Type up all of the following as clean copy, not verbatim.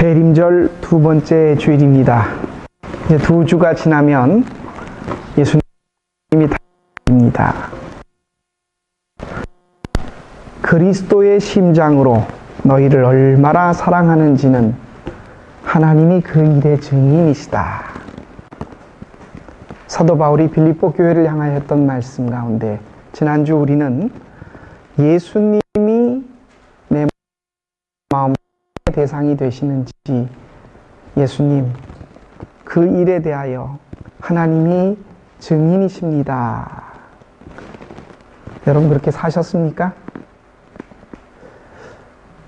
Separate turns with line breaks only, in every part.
대림절 두 번째 주일입니다. 이제 두 주가 지나면 예수님이 다닙니다. 그리스도의 심장으로 너희를 얼마나 사랑하는지는 하나님이 그 일의 증인이시다. 사도 바울이 빌립보 교회를 향하여 했던 말씀 가운데 지난주 우리는 예수님이 내 마음의 대상이 되시는지, 예수님 그 일에 대하여 하나님이 증인이십니다. 여러분 그렇게 사셨습니까?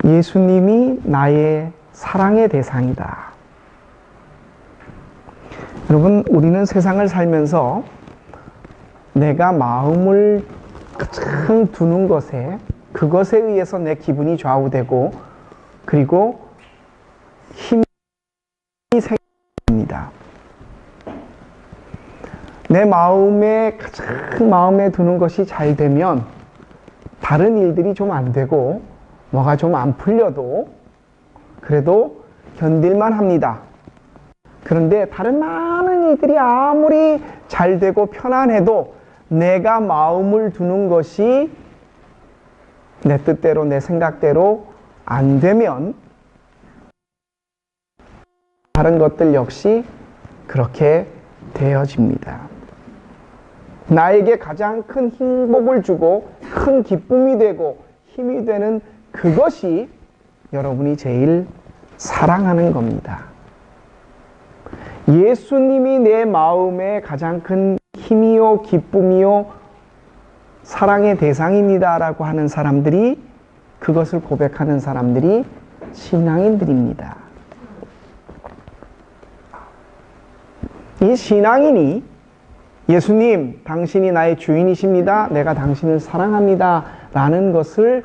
예수님이 나의 사랑의 대상이다. 여러분, 우리는 세상을 살면서 내가 마음을 가장 두는 것에, 그것에 의해서 내 기분이 좌우되고, 그리고 힘이 생깁니다. 내 마음에 가장 마음에 두는 것이 잘 되면 다른 일들이 좀 안 되고 뭐가 좀 안 풀려도 그래도 견딜만 합니다. 그런데 다른 많은 일들이 아무리 잘 되고 편안해도 내가 마음을 두는 것이 내 뜻대로 내 생각대로 안 되면 다른 것들 역시 그렇게 되어집니다. 나에게 가장 큰 행복을 주고 큰 기쁨이 되고 힘이 되는 그것이 여러분이 제일 사랑하는 겁니다. 예수님이 내 마음에 가장 큰 힘이요 기쁨이요 사랑의 대상입니다 라고 하는 사람들이, 그것을 고백하는 사람들이 신앙인들입니다. 이 신앙인이 예수님 당신이 나의 주인이십니다, 내가 당신을 사랑합니다 라는 것을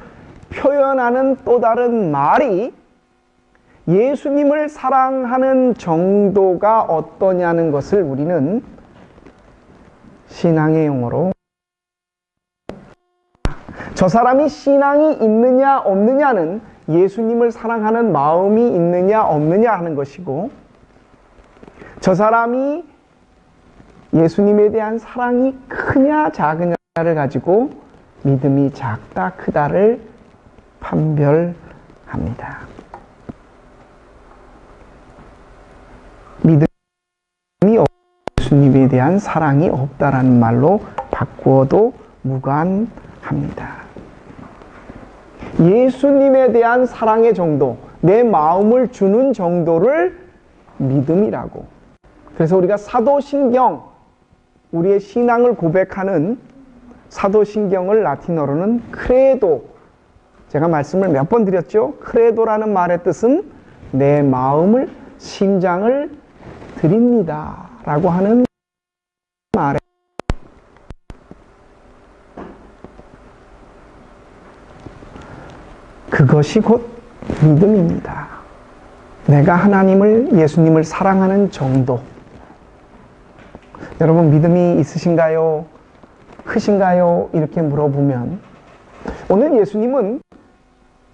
표현하는 또 다른 말이 예수님을 사랑하는 정도가 어떠냐는 것을 우리는 신앙의 용어로, 저 사람이 신앙이 있느냐 없느냐는 예수님을 사랑하는 마음이 있느냐 없느냐 하는 것이고, 저 사람이 예수님에 대한 사랑이 크냐 작으냐를 가지고 믿음이 작다 크다를 판별합니다. 믿음이 예수님에 대한 사랑이 없다라는 말로 바꾸어도 무관합니다. 예수님에 대한 사랑의 정도, 내 마음을 주는 정도를 믿음이라고. 그래서 우리가 사도신경, 우리의 신앙을 고백하는 사도신경을 라틴어로는 크레도, 제가 말씀을 몇 번 드렸죠. 크레도라는 말의 뜻은 내 마음을, 심장을 드립니다 라고 하는 말에, 그것이 곧 믿음입니다. 내가 하나님을, 예수님을 사랑하는 정도. 여러분 믿음이 있으신가요? 크신가요? 이렇게 물어보면, 오늘 예수님은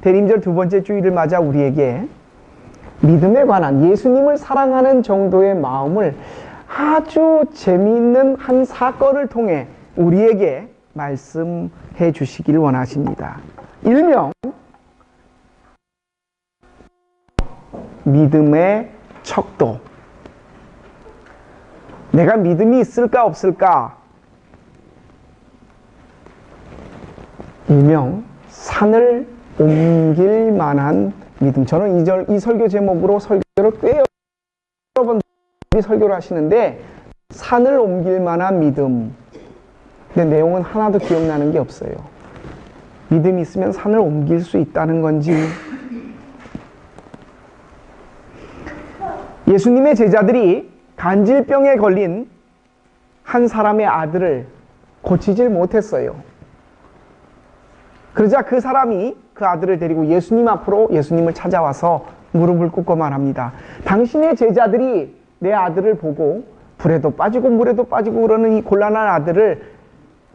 대림절 두 번째 주일을 맞아 우리에게 믿음에 관한, 예수님을 사랑하는 정도의 마음을 아주 재미있는 한 사건을 통해 우리에게 말씀해 주시길 원하십니다. 일명 믿음의 척도. 내가 믿음이 있을까 없을까? 일명 산을 옮길 만한 믿음. 저는 이 설교 제목으로 설교를 꽤 여러 번 설교를 하시는데, 산을 옮길 만한 믿음. 근데 내용은 하나도 기억나는 게 없어요. 믿음이 있으면 산을 옮길 수 있다는 건지. 예수님의 제자들이 간질병에 걸린 한 사람의 아들을 고치질 못했어요. 그러자 그 사람이 그 아들을 데리고 예수님 앞으로, 예수님을 찾아와서 무릎을 꿇고 말합니다. 당신의 제자들이 내 아들을 보고 불에도 빠지고 물에도 빠지고 그러는 이 곤란한 아들을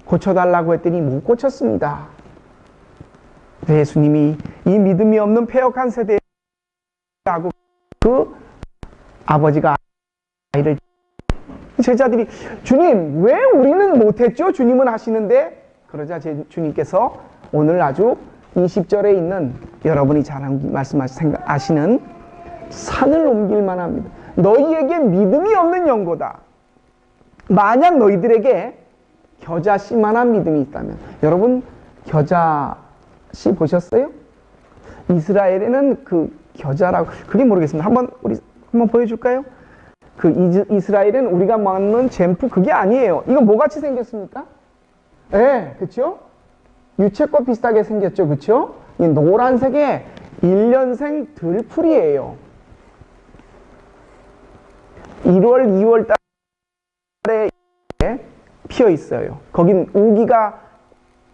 고쳐달라고 했더니 못 고쳤습니다. 예수님이 이 믿음이 없는 패역한 세대하고 그 아버지가 아이를, 제자들이 주님 왜 우리는 못했죠? 주님은 하시는데. 그러자 제 주님께서 오늘 아주 20절에 있는 여러분이 잘 아시는 산을 옮길 만합니다. 너희에게 믿음이 없는 영고다. 만약 너희들에게 겨자씨만한 믿음이 있다면. 여러분 겨자씨 보셨어요? 이스라엘에는 그 겨자라고, 그게 모르겠습니다. 우리 한번 보여줄까요? 그 이스라엘은 우리가 먹는 잼프 그게 아니에요. 이거 뭐같이 생겼습니까? 네, 그쵸? 유채꽃 비슷하게 생겼죠, 그쵸? 이 노란색의 1년생 들풀이에요. 1월, 2월 달에 피어 있어요. 거긴 우기가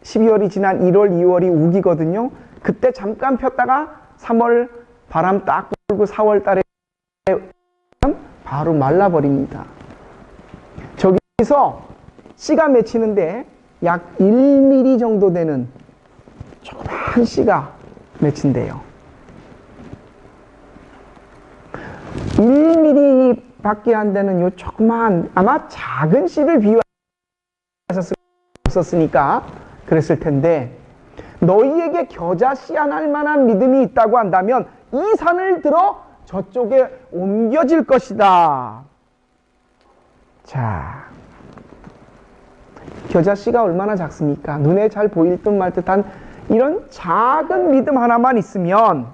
12월이 지난 1월, 2월이 우기거든요. 그때 잠깐 폈다가 3월 바람 딱 불고 4월 달에 바로 말라버립니다. 저기서 씨가 맺히는데 약 1mm 정도 되는 조그만 씨가 맺힌대요. 1mm 밖에 안 되는 요 조그만, 아마 작은 씨를 비유하셨으니까 그랬을 텐데, 너희에게 겨자 씨 안 할 만한 믿음이 있다고 한다면 이 산을 들어 저쪽에 옮겨질 것이다. 자, 겨자 씨가 얼마나 작습니까? 눈에 잘 보일 듯 말 듯한 이런 작은 믿음 하나만 있으면,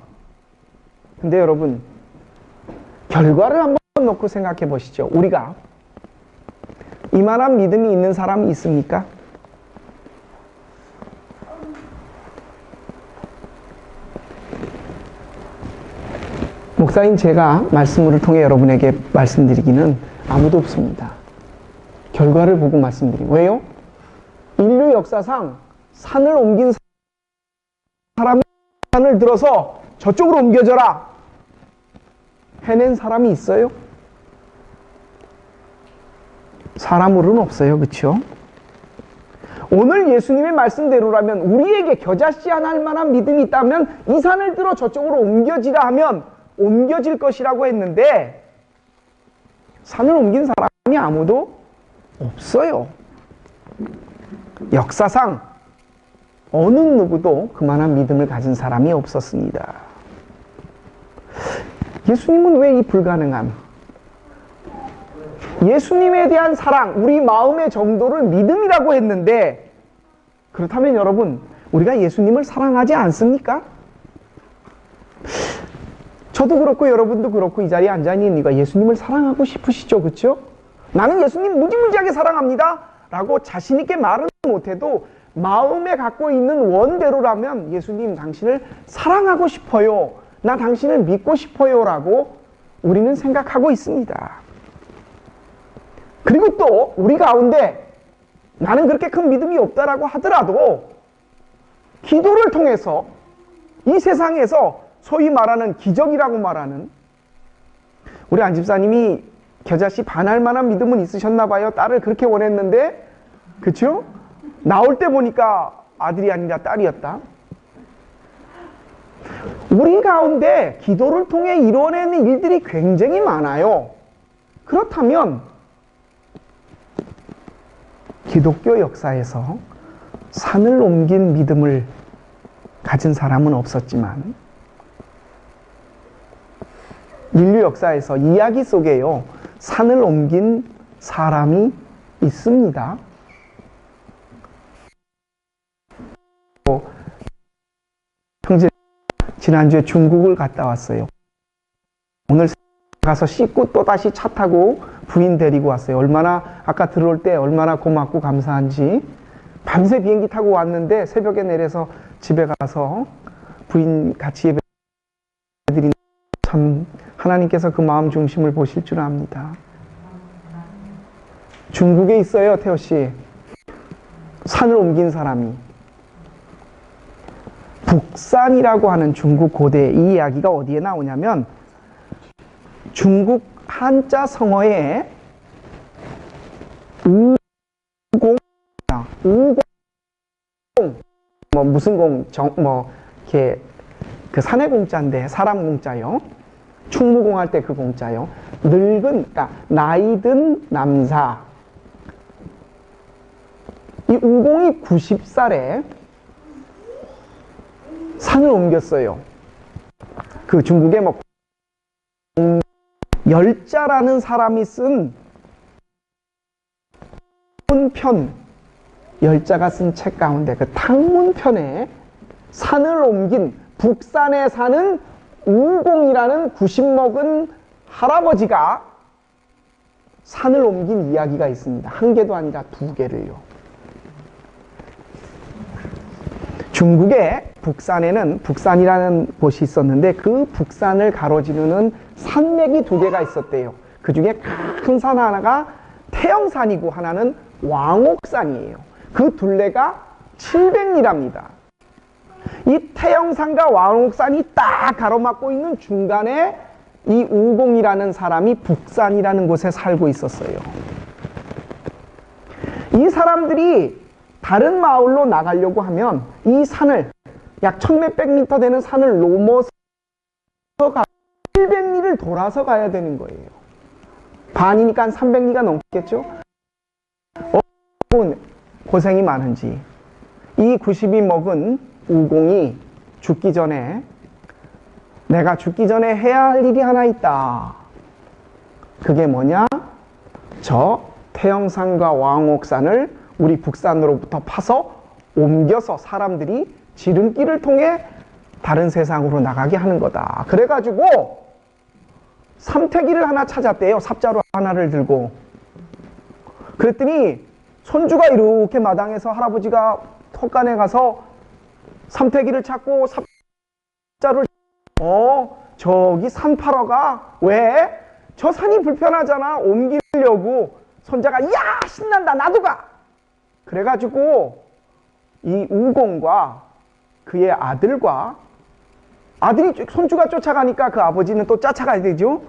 근데 여러분 결과를 한번 놓고 생각해 보시죠. 우리가 이만한 믿음이 있는 사람이 있습니까? 목사인 제가 말씀을 통해 여러분에게 말씀드리기는 아무도 없습니다. 결과를 보고 말씀드리고. 왜요? 인류 역사상 산을 옮긴 사람이 산을 들어서 저쪽으로 옮겨져라 해낸 사람이 있어요? 사람으로는 없어요. 그렇죠? 오늘 예수님의 말씀대로라면 우리에게 겨자씨 안 할 만한 믿음이 있다면 이 산을 들어 저쪽으로 옮겨지라 하면 옮겨질 것이라고 했는데, 산을 옮긴 사람이 아무도 없어요. 역사상 어느 누구도 그만한 믿음을 가진 사람이 없었습니다. 예수님은 왜 이 불가능함, 예수님에 대한 사랑, 우리 마음의 정도를 믿음이라고 했는데, 그렇다면 여러분, 우리가 예수님을 사랑하지 않습니까? 저도 그렇고 여러분도 그렇고 이 자리에 앉아있는 이유가 예수님을 사랑하고 싶으시죠, 그렇죠? 나는 예수님 무지무지하게 사랑합니다 라고 자신있게 말은 못해도 마음에 갖고 있는 원대로라면 예수님 당신을 사랑하고 싶어요, 나 당신을 믿고 싶어요 라고 우리는 생각하고 있습니다. 그리고 또 우리 가운데 나는 그렇게 큰 믿음이 없다라고 하더라도 기도를 통해서 이 세상에서 소위 말하는 기적이라고 말하는, 우리 안 집사님이 겨자씨 반할 만한 믿음은 있으셨나 봐요. 딸을 그렇게 원했는데, 그쵸? 나올 때 보니까 아들이 아니라 딸이었다. 우리 가운데 기도를 통해 이루어내는 일들이 굉장히 많아요. 그렇다면 기독교 역사에서 산을 옮긴 믿음을 가진 사람은 없었지만 인류 역사에서 이야기 속에요, 산을 옮긴 사람이 있습니다. 지난주에 중국을 갔다 왔어요. 오늘 가서 씻고 또 다시 차 타고 부인 데리고 왔어요. 얼마나, 아까 들어올 때 얼마나 고맙고 감사한지. 밤새 비행기 타고 왔는데 새벽에 내려서 집에 가서 부인 같이 예배드린, 참 하나님께서 그 마음 중심을 보실 줄 압니다. 중국에 있어요, 태호씨. 산을 옮긴 사람이. 북산이라고 하는 중국 고대, 이 이야기가 어디에 나오냐면 중국 한자 성어에 우공, 무슨 공, 이렇게 그 산의 공자인데 사람 공자요. 충무공할 때 그 공자요. 늙은, 그러니까 나이 든 남사. 이 우공이 90살에 산을 옮겼어요. 그 중국에 뭐 열자라는 사람이 쓴 탕문편, 열자가 쓴 책 가운데 그 탕문편에 산을 옮긴 북산에 사는 우공이라는 90 먹은 할아버지가 산을 옮긴 이야기가 있습니다. 한 개도 아니라 두 개를요. 중국의 북산에는 북산이라는 곳이 있었는데 그 북산을 가로지르는 산맥이 두 개가 있었대요. 그 중에 큰 산 하나가 태영산이고 하나는 왕옥산이에요. 그 둘레가 700리랍니다. 이 태영산과 왕옥산이 딱 가로막고 있는 중간에 이 우공이라는 사람이 북산이라는 곳에 살고 있었어요. 이 사람들이 다른 마을로 나가려고 하면 이 산을 약 1000몇백 미터 되는 산을 넘어서 700리를 돌아서 가야 되는 거예요. 반이니까 한 300리가 넘겠죠? 고생이 많은지 이 90이 먹은 우공이 죽기 전에 내가 죽기 전에 해야 할 일이 하나 있다. 그게 뭐냐? 저 태영산과 왕옥산을 우리 북산으로부터 파서 옮겨서 사람들이 지름길을 통해 다른 세상으로 나가게 하는 거다. 그래가지고 삼태기를 하나 찾았대요. 삽자루 하나를 들고. 그랬더니 손주가 이렇게 마당에서 할아버지가 턱간에 가서 삼태기를 찾고 삽자루를 저기 산 파러 가. 왜? 저 산이 불편하잖아. 옮기려고. 손자가 야 신난다 나도 가. 그래가지고 이 우공과 그의 아들과 아들이 손주가 쫓아가니까 그 아버지는 또 쫓아가야 되죠.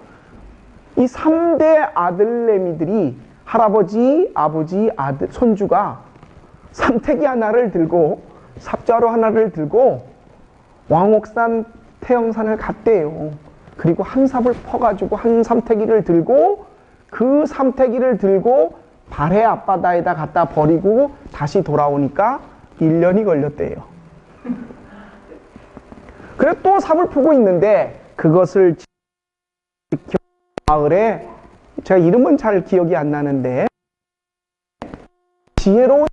이 3대 아들내미들이 할아버지, 아버지, 아들, 손주가 삼태기 하나를 들고 삽자루 하나를 들고 왕옥산 태영산을 갔대요. 그리고 한 삽을 퍼가지고 한 삼태기를 들고 그 삼태기를 들고 발해 앞바다에다 갖다 버리고 다시 돌아오니까 1년이 걸렸대요. 그래 또 삽을 푸고 있는데 그것을 지켜 마을에 제가 이름은 잘 기억이 안 나는데 지혜로운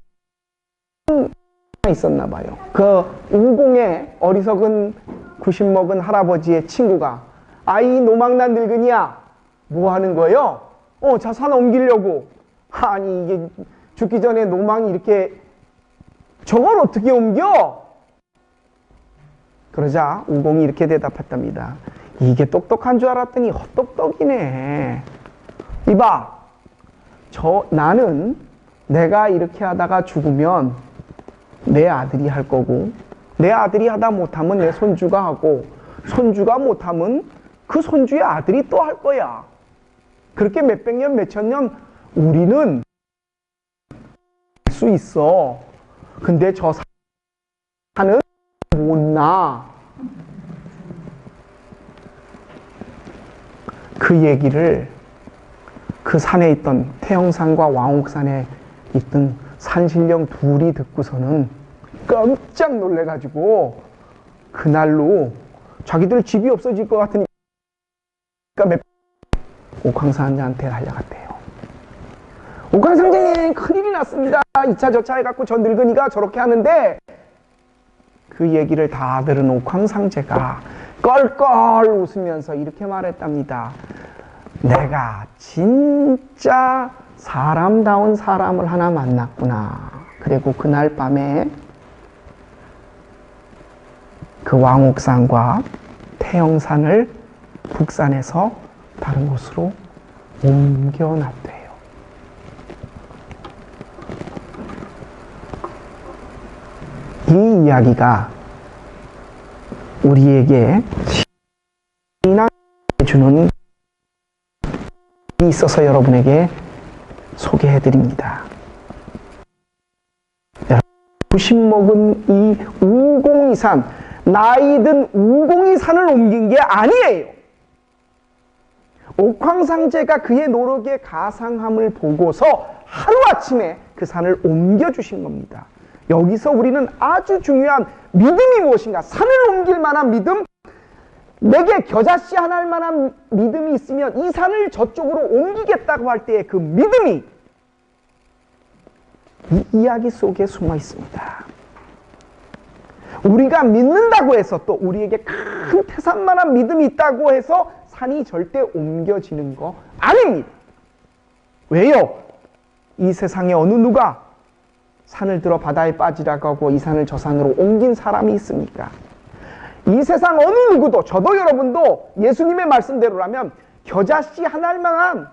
있었나 봐요. 그 우공의 어리석은 90 먹은 할아버지의 친구가 아이 노망난 늙은이야 뭐 하는 거예요? 자 산 옮기려고. 아니 이게 죽기 전에 노망이 이렇게 저걸 어떻게 옮겨? 그러자 우공이 이렇게 대답했답니다. 이게 똑똑한 줄 알았더니 헛똑똑이네. 이봐, 나는 내가 이렇게 하다가 죽으면 내 아들이 할 거고 내 아들이 하다 못하면 내 손주가 하고 손주가 못하면 그 손주의 아들이 또 할 거야. 그렇게 몇백 년, 몇천 년 우리는 할 수 있어. 근데 저 산은 못 나. 그 얘기를 그 산에 있던 태영산과 왕옥산에 있던 산신령 둘이 듣고서는 깜짝 놀래가지고 그날로 자기들 집이 없어질 것 같으니까 옥황상제한테 달려갔대요. 옥황상제님 큰일이 났습니다. 이차 저차 해갖고 저 늙은이가 저렇게 하는데 그 얘기를 다 들은 옥황상제가 껄껄 웃으면서 이렇게 말했답니다. 내가 진짜 사람다운 사람을 하나 만났구나. 그리고 그날 밤에 그 왕옥산과 태영산을 북산에서 다른 곳으로 옮겨놨대요. 이 이야기가 우리에게 신앙을 주는 있어서 여러분에게 소개해드립니다. 90 먹은 이 우공이산, 나이든 우공이산을 옮긴 게 아니에요. 옥황상제가 그의 노력의 가상함을 보고서 하루아침에 그 산을 옮겨주신 겁니다. 여기서 우리는 아주 중요한 믿음이 무엇인가? 산을 옮길 만한 믿음, 내게 겨자씨 하나 할 만한 믿음이 있으면 이 산을 저쪽으로 옮기겠다고 할 때의 그 믿음이 이 이야기 속에 숨어 있습니다. 우리가 믿는다고 해서 또 우리에게 큰 태산만한 믿음이 있다고 해서 산이 절대 옮겨지는 거 아닙니다. 왜요? 이 세상에 어느 누가 산을 들어 바다에 빠지라고 하고 이 산을 저 산으로 옮긴 사람이 있습니까? 이 세상 어느 누구도, 저도 여러분도 예수님의 말씀대로라면 겨자씨 하나를 만한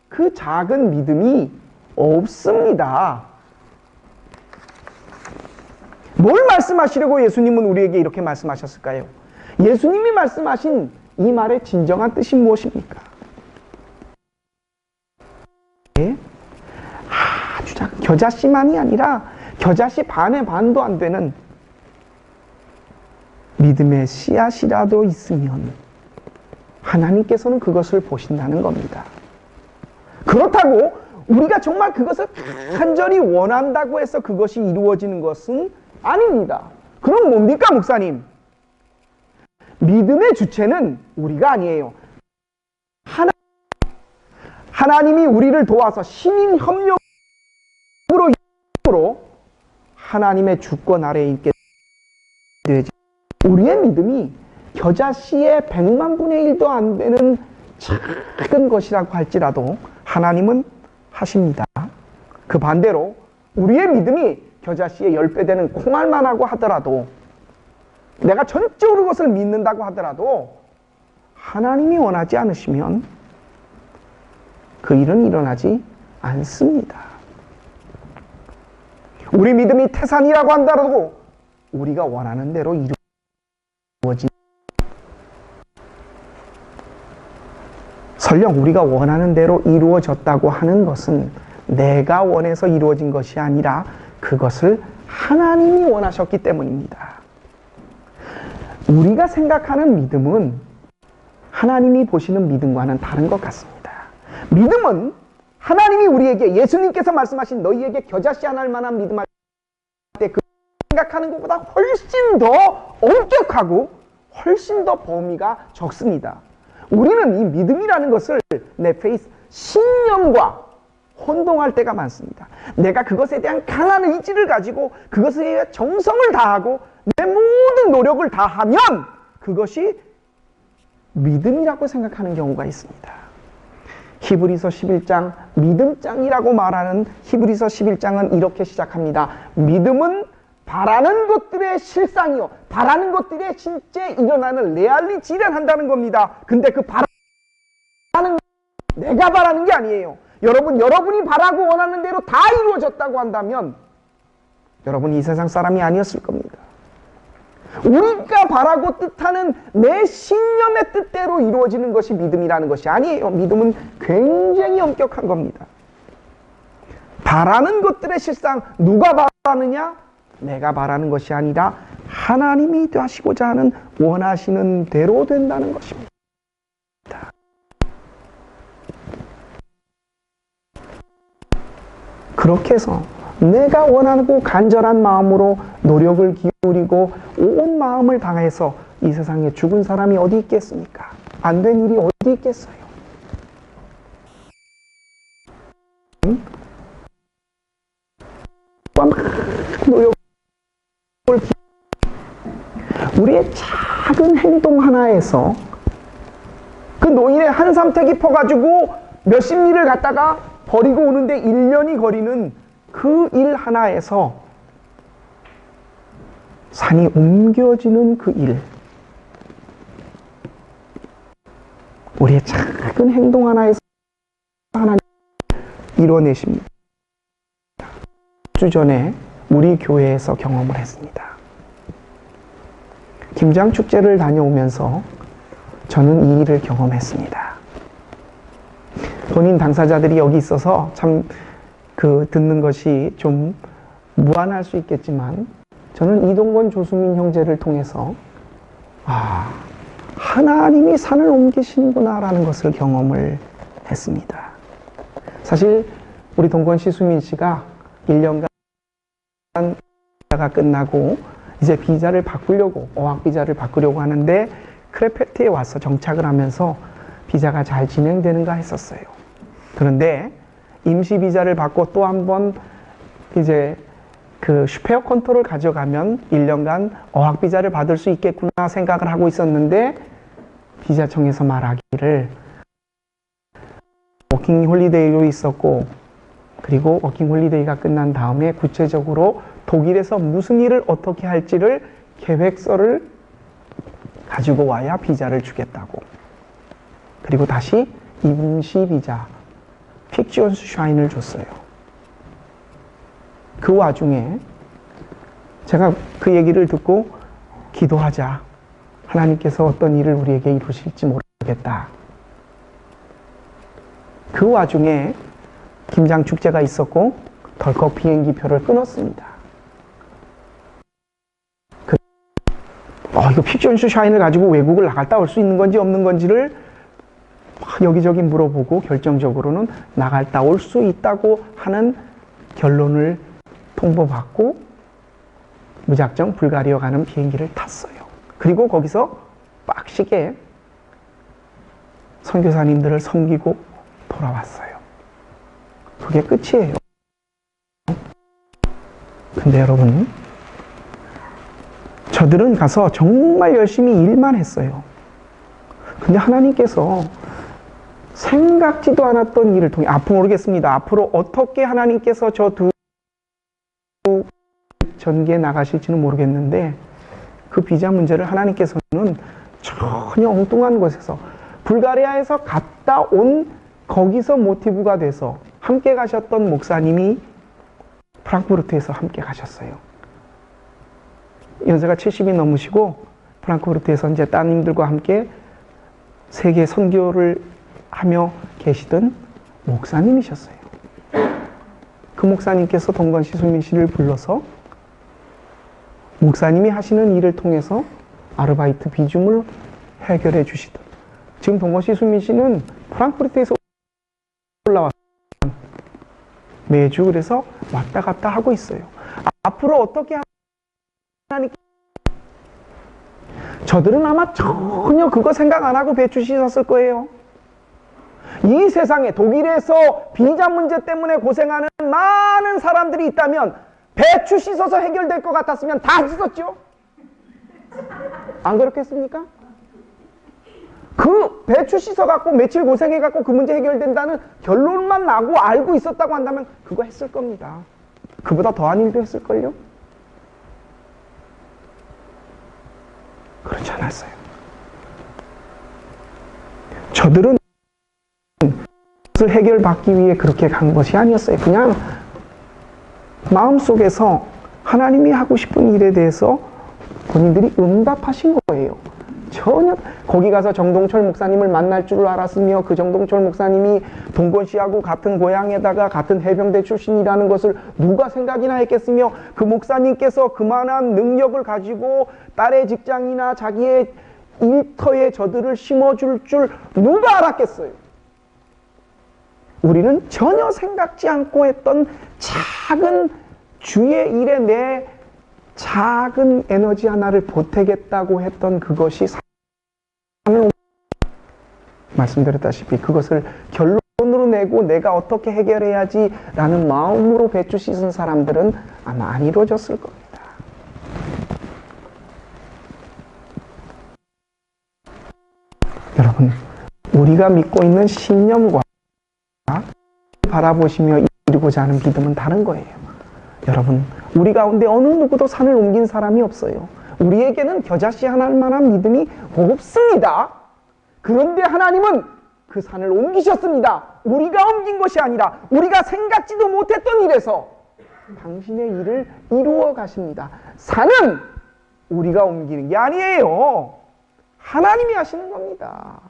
그 작은 믿음이 없습니다. 뭘 말씀하시려고 예수님은 우리에게 이렇게 말씀하셨을까요? 예수님이 말씀하신 이 말의 진정한 뜻이 무엇입니까? 예? 아주 작은 겨자씨만이 아니라 겨자씨 반의 반도 안 되는 믿음의 씨앗이라도 있으면 하나님께서는 그것을 보신다는 겁니다. 그렇다고 우리가 정말 그것을 간절히 원한다고 해서 그것이 이루어지는 것은 아닙니다. 그럼 뭡니까, 목사님? 믿음의 주체는 우리가 아니에요. 하나님이 우리를 도와서 신인 협력으로 하나님의 주권 아래에 있게 되지. 우리의 믿음이 겨자씨의 100만 분의 1도 안 되는 작은 것이라고 할지라도 하나님은 하십니다. 그 반대로 우리의 믿음이 겨자씨의 10배 되는 콩알만하고 하더라도, 내가 전적으로 그것을 믿는다고 하더라도 하나님이 원하지 않으시면 그 일은 일어나지 않습니다. 우리 믿음이 태산이라고 한다라도 우리가 원하는 대로 이루어진, 설령 우리가 원하는 대로 이루어졌다고 하는 것은 내가 원해서 이루어진 것이 아니라 그것을 하나님이 원하셨기 때문입니다. 우리가 생각하는 믿음은 하나님이 보시는 믿음과는 다른 것 같습니다. 믿음은 하나님이 우리에게, 예수님께서 말씀하신 너희에게 겨자씨 하나 할 만한 믿음 할 때 그 생각하는 것보다 훨씬 더 엄격하고 훨씬 더 범위가 적습니다. 우리는 이 믿음이라는 것을 내 페이스, 신념과 혼동할 때가 많습니다. 내가 그것에 대한 강한 의지를 가지고 그것에 대해 정성을 다하고 내 모든 노력을 다하면 그것이 믿음이라고 생각하는 경우가 있습니다. 히브리서 11장, 믿음장이라고 말하는 히브리서 11장은 이렇게 시작합니다. 믿음은 바라는 것들의 실상이요, 바라는 것들의 실제 일어나는 레알리티를 한다는 겁니다. 근데 그 바라는, 내가 바라는 게 아니에요. 여러분이 바라고 원하는 대로 다 이루어졌다고 한다면 여러분이 이 세상 사람이 아니었을 겁니다. 우리가 바라고 뜻하는 내 신념의 뜻대로 이루어지는 것이 믿음이라는 것이 아니에요. 믿음은 굉장히 엄격한 겁니다. 바라는 것들의 실상, 누가 바라느냐? 내가 바라는 것이 아니라 하나님이 하시고자 하는, 원하시는 대로 된다는 것입니다. 그렇게 해서 내가 원하고 간절한 마음으로 노력을 기울이고 온 마음을 다해서 이 세상에 죽은 사람이 어디 있겠습니까? 안 된 일이 어디 있겠어요? 노력을 우리의 작은 행동 하나에서 그 노인의 한 삼택이 퍼가지고 몇십 리를 갖다가 버리고 오는데 1년이 걸리는 그 일 하나에서 산이 옮겨지는 그 일, 우리의 작은 행동 하나에서 하나님 이뤄내십니다. 2주 전에 우리 교회에서 경험을 했습니다. 김장 축제를 다녀오면서 저는 이 일을 경험했습니다. 본인 당사자들이 여기 있어서 참 듣는 것이 좀 무안할 수 있겠지만 저는 이동건 조수민 형제를 통해서 하나님이 산을 옮기시는구나라는 것을 경험을 했습니다. 사실 우리 동건 씨, 수민 씨가 1년간 비자가 끝나고 이제 비자를 바꾸려고, 어학 비자를 바꾸려고 하는데 크레페트에 와서 정착을 하면서 비자가 잘 진행되는가 했었어요. 그런데 임시 비자를 받고 또 한 번 이제 그 슈페어 컨트롤을 가져가면 1년간 어학 비자를 받을 수 있겠구나 생각을 하고 있었는데 비자청에서 말하기를 워킹 홀리데이로 있었고, 그리고 워킹 홀리데이가 끝난 다음에 구체적으로 독일에서 무슨 일을 어떻게 할지를 계획서를 가지고 와야 비자를 주겠다고. 그리고 다시 임시 비자 픽지온슈샤인을 줬어요. 그 와중에 제가 그 얘기를 듣고 기도하자. 하나님께서 어떤 일을 우리에게 이루실지 모르겠다. 그 와중에 김장 축제가 있었고 덜컥 비행기표를 끊었습니다. 이거 픽지온슈샤인을 가지고 외국을 나갔다 올 수 있는 건지 없는 건지를 여기저기 물어보고 결정적으로는 나갔다 올 수 있다고 하는 결론을 통보받고 무작정 불가리아 가는 비행기를 탔어요. 그리고 거기서 빡시게 선교사님들을 섬기고 돌아왔어요. 그게 끝이에요. 근데 여러분, 저들은 가서 정말 열심히 일만 했어요. 근데 하나님께서 생각지도 않았던 일을 통해, 앞으로 모르겠습니다. 앞으로 어떻게 하나님께서 저 두 전개에 나가실지는 모르겠는데 그 비자 문제를 하나님께서는 전혀 엉뚱한 곳에서 불가리아에서 갔다 온 거기서 모티브가 돼서 함께 가셨던 목사님이 프랑크푸르트에서 함께 가셨어요. 연세가 70이 넘으시고 프랑크푸르트에서 이제 따님들과 함께 세계 선교를 하며 계시던 목사님이셨어요. 그 목사님께서 동건 씨, 수민 씨를 불러서 목사님이 하시는 일을 통해서 아르바이트 비중을 해결해 주시던, 지금 동건 씨, 수민 씨는 프랑크푸르트에서 올라와서 매주 그래서 왔다 갔다 하고 있어요. 앞으로 어떻게 하나님, 저들은 아마 전혀 그거 생각 안 하고 배추 씻었을 거예요. 이 세상에 독일에서 비자 문제 때문에 고생하는 많은 사람들이 있다면 배추 씻어서 해결될 것 같았으면 다 씻었죠? 안 그렇겠습니까? 그 배추 씻어갖고 며칠 고생해갖고 그 문제 해결된다는 결론만 나고 알고 있었다고 한다면 그거 했을 겁니다. 그보다 더한 일도 했을걸요? 그렇지 않았어요. 저들은 그것을 해결받기 위해 그렇게 간 것이 아니었어요. 그냥 마음속에서 하나님이 하고 싶은 일에 대해서 본인들이 응답하신 거예요. 전혀 거기 가서 정동철 목사님을 만날 줄 알았으며 그 정동철 목사님이 동건 씨하고 같은 고향에다가 같은 해병대 출신이라는 것을 누가 생각이나 했겠으며 그 목사님께서 그만한 능력을 가지고 딸의 직장이나 자기의 일터에 저들을 심어줄 줄 누가 알았겠어요. 우리는 전혀 생각지 않고 했던 작은 주의 일에 내 작은 에너지 하나를 보태겠다고 했던 그것이 산을 말씀드렸다시피 그것을 결론으로 내고 내가 어떻게 해결해야지 라는 마음으로 배추 씻은 사람들은 아마 안 이루어졌을 겁니다. 여러분, 우리가 믿고 있는 신념과 바라보시며 이루고자 하는 믿음은 다른 거예요. 여러분, 우리 가운데 어느 누구도 산을 옮긴 사람이 없어요. 우리에게는 겨자씨 하나만한 믿음이 없습니다. 그런데 하나님은 그 산을 옮기셨습니다. 우리가 옮긴 것이 아니라 우리가 생각지도 못했던 일에서 당신의 일을 이루어 가십니다. 산은 우리가 옮기는 게 아니에요. 하나님이 하시는 겁니다.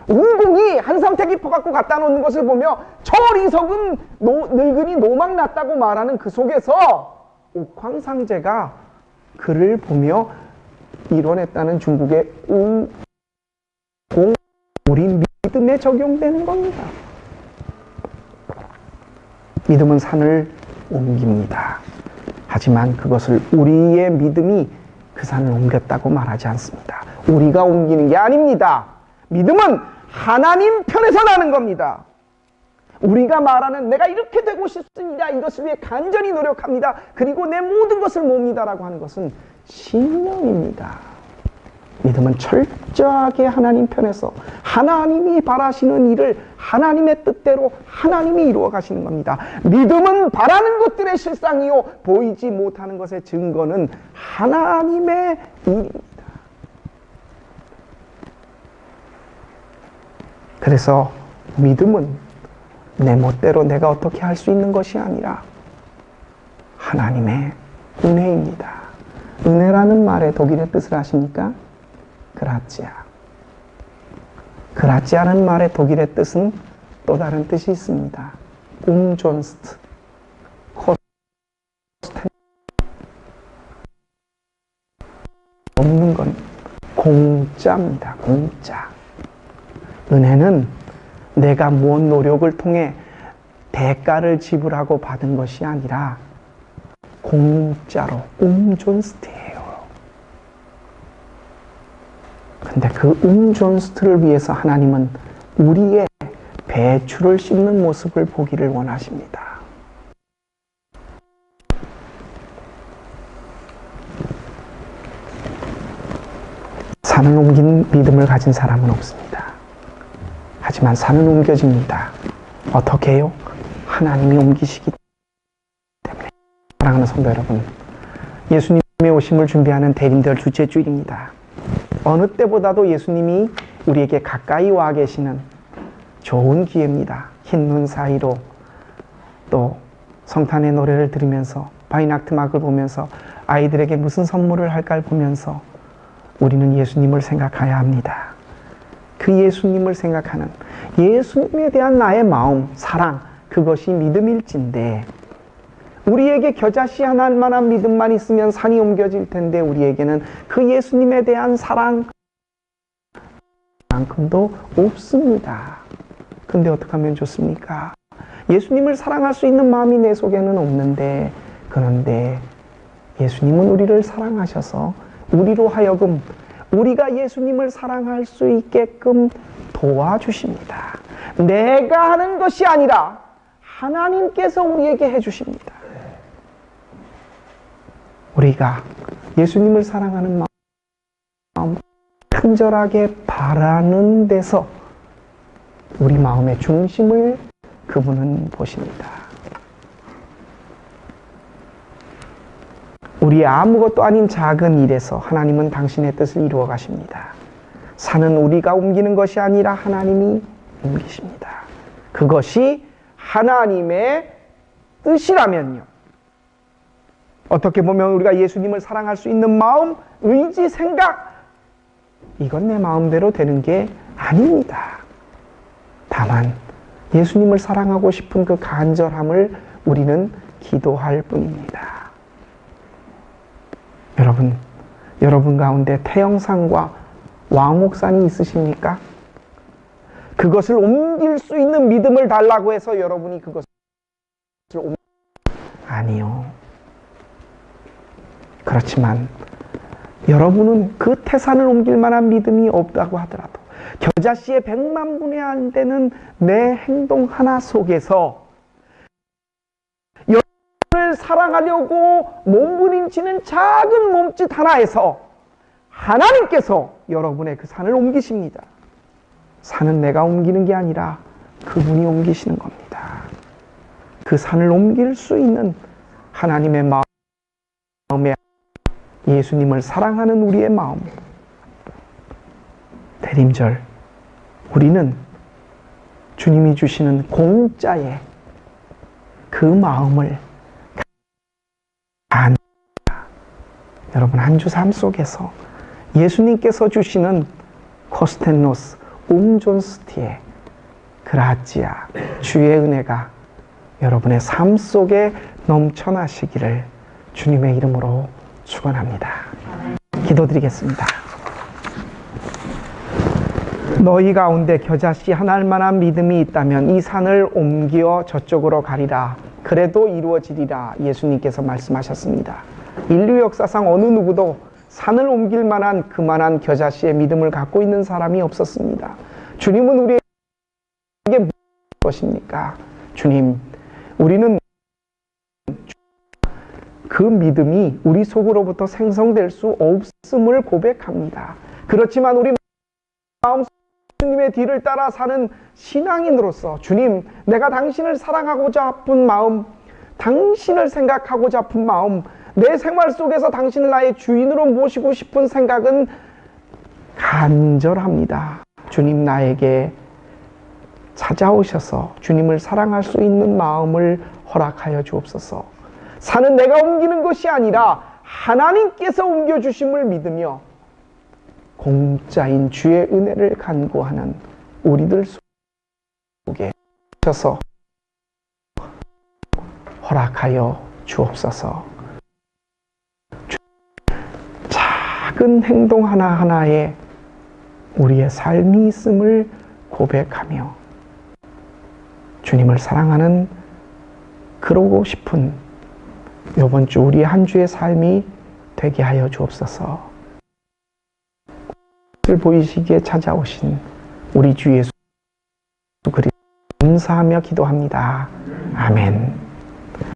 웅궁이 한삼태기 퍼갖고 갖다 놓는 것을 보며 저 어리석은 늙은이 노망 났다고 말하는 그 속에서 옥황상제가 그를 보며 이뤄냈다는 중국의 믿음에 적용되는 겁니다. 믿음은 산을 옮깁니다. 하지만 그것을 우리의 믿음이 그 산을 옮겼다고 말하지 않습니다. 우리가 옮기는 게 아닙니다. 믿음은 하나님 편에서 나는 겁니다. 우리가 말하는 내가 이렇게 되고 싶습니다. 이것을 위해 간절히 노력합니다. 그리고 내 모든 것을 몹니다라고 하는 것은 신념입니다. 믿음은 철저하게 하나님 편에서 하나님이 바라시는 일을 하나님의 뜻대로 하나님이 이루어 가시는 겁니다. 믿음은 바라는 것들의 실상이요 보이지 못하는 것의 증거는 하나님의 일입니다. 그래서 믿음은 내 멋대로 내가 어떻게 할 수 있는 것이 아니라 하나님의 은혜입니다. 은혜라는 말의 독일의 뜻을 아십니까? 그라치아. 그라치아라는 말의 독일의 뜻은 또 다른 뜻이 있습니다. umsonst. 없는 건 공짜입니다. 공짜. 은혜는 내가 무언 노력을 통해 대가를 지불하고 받은 것이 아니라 공짜로 umsonst예요. 근데 그 umsonst를 위해서 하나님은 우리의 배추를 씹는 모습을 보기를 원하십니다. 산을 옮긴 믿음을 가진 사람은 없습니다. 하지만 산은 옮겨집니다. 어떻게 해요? 하나님이 옮기시기 때문에. 사랑하는 성도 여러분, 예수님의 오심을 준비하는 대림절 둘째 주일입니다. 어느 때보다도 예수님이 우리에게 가까이 와 계시는 좋은 기회입니다. 흰눈 사이로 또 성탄의 노래를 들으면서 바이낙트 막을 보면서 아이들에게 무슨 선물을 할까를 보면서 우리는 예수님을 생각해야 합니다. 그 예수님을 생각하는 예수님에 대한 나의 마음, 사랑, 그것이 믿음일진데 우리에게 겨자씨하나 만한 믿음만 있으면 산이 옮겨질 텐데 우리에게는 그 예수님에 대한 사랑만큼도 없습니다. 근데 어떻게 하면 좋습니까? 예수님을 사랑할 수 있는 마음이 내 속에는 없는데, 그런데 예수님은 우리를 사랑하셔서 우리로 하여금 우리가 예수님을 사랑할 수 있게끔 도와주십니다. 내가 하는 것이 아니라 하나님께서 우리에게 해주십니다. 우리가 예수님을 사랑하는 마음 간절하게 바라는 데서 우리 마음의 중심을 그분은 보십니다. 우리의 아무것도 아닌 작은 일에서 하나님은 당신의 뜻을 이루어 가십니다. 산은 우리가 옮기는 것이 아니라 하나님이 옮기십니다. 그것이 하나님의 뜻이라면요. 어떻게 보면 우리가 예수님을 사랑할 수 있는 마음, 의지, 생각, 이건 내 마음대로 되는 게 아닙니다. 다만 예수님을 사랑하고 싶은 그 간절함을 우리는 기도할 뿐입니다. 여러분 가운데 태영산과 왕옥산이 있으십니까? 그것을 옮길 수 있는 믿음을 달라고 해서 여러분이 그것을 아니요. 그렇지만 여러분은 그 태산을 옮길 만한 믿음이 없다고 하더라도 겨자씨의 100만 분의 안 되는 내 행동 하나 속에서 여러분을 사랑하려고 몸부림치는 작은 몸짓 하나에서 하나님께서 여러분의 그 산을 옮기십니다. 산은 내가 옮기는 게 아니라 그분이 옮기시는 겁니다. 그 산을 옮길 수 있는 하나님의 마음에 예수님을 사랑하는 우리의 마음, 대림절 우리는 주님이 주시는 공짜의 그 마음을 여러분 한 주 삶 속에서 예수님께서 주시는 코스텐노스 umsonst의 그라치아 주의 은혜가 여러분의 삶 속에 넘쳐나시기를 주님의 이름으로 축원합니다. 기도드리겠습니다. 너희 가운데 겨자씨 하나만한 믿음이 있다면 이 산을 옮겨 저쪽으로 가리라. 그래도 이루어지리라. 예수님께서 말씀하셨습니다. 인류 역사상 어느 누구도 산을 옮길 만한 그만한 겨자씨의 믿음을 갖고 있는 사람이 없었습니다. 주님은 우리에게 무슨 것입니까? 주님, 우리는 그 믿음이 우리 속으로부터 생성될 수 없음을 고백합니다. 그렇지만 우리 마음속에 주님의 뒤를 따라 사는 신앙인으로서 주님, 내가 당신을 사랑하고자 아픈 마음, 당신을 생각하고자 아픈 마음, 내 생활 속에서 당신을 나의 주인으로 모시고 싶은 생각은 간절합니다. 주님, 나에게 찾아오셔서 주님을 사랑할 수 있는 마음을 허락하여 주옵소서. 산은 내가 옮기는 것이 아니라 하나님께서 옮겨주심을 믿으며 공짜인 주의 은혜를 간구하는 우리들 속에 오셔서 허락하여 주옵소서. 작은 행동 하나하나에 우리의 삶이 있음을 고백하며 주님을 사랑하는 그러고 싶은 이번 주 우리 한 주의 삶이 되게 하여 주옵소서. 보이시기에 찾아오신 우리 주 예수 그리스도 감사하며 기도합니다. 아멘.